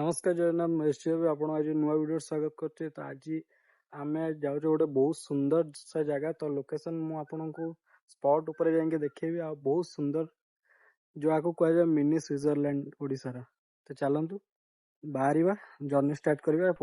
नमस्कार जगन्नाथ महेश आपन आज नुआ वीडियो स्वागत करते। तो आज आम जाऊँ गोटे बहुत सुंदर सा जगह। तो लोकेशन मु आपन को स्पॉट ऊपर जाके देखेबी आ बहुत सुंदर जो आपको कह जाए मिनी स्विट्जरलैंड ओडिशा रा। तो चलतु बाहर जर्नी स्टार्ट करवा।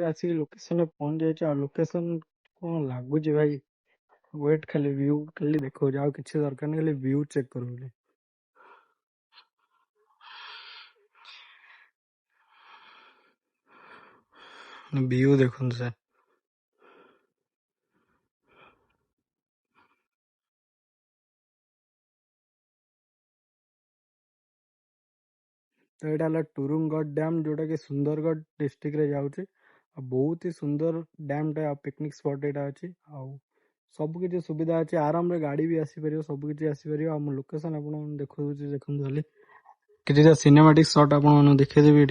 आसिक लोकेशन पहुंच जाए। लोकेशन कौन लगुच भाई वेट खाली व्यू खाली देखो जाओ किसी दरकार नहीं, खाली व्यू चेक करो। व्यू देखो सर तो यहाँ टुरुंगगढ़ डैम जोटा कि सुंदरगढ़ डिस्ट्रिक्ट रे जाऊँचे। बहुत ही सुंदर डैम टा पिकनिक स्पॉट यहाँ अच्छी। सब किसी सुविधा अच्छी, आराम रे गाड़ी भी आसीपर सब किसी आसीपर। आम लोकेशन आप देखो देखते कि सिनेमाटिक शॉट आप देखेदेवी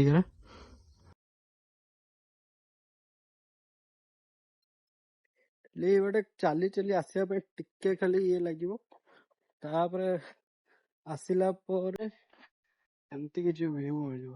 ये गोटे चली चली आसवाई टिके खाली ये लगे। आसला एमती किसी व्यू मिल।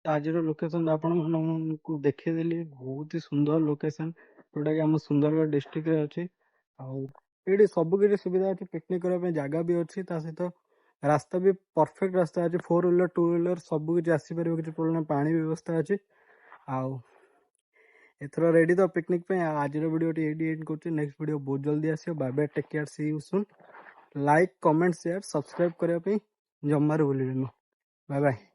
आज लोकेशन आपको देखेदेली बहुत ही सुंदर लोकेशन जोटा कि आम सुंदरगढ़ डिस्ट्रिक्ट रे अच्छी। ये सब किसी सुविधा अच्छी, पिकनिक करने जगह भी अच्छी। सहित रास्ता भी परफेक्ट रास्ता अच्छी, 4 व्हीलर 2 व्हीलर सब किसी आसपर किसी प्रोब्लेम, पानी व्यवस्था अच्छी। एथर रेडी तो पिकनिक पे। आज वीडियो एंड कर नेक्स्ट वीडियो बहुत जल्दी आसो। Bye bye, take care, see you soon. Like comment share subscribe करने जमार भूल। Bye bye.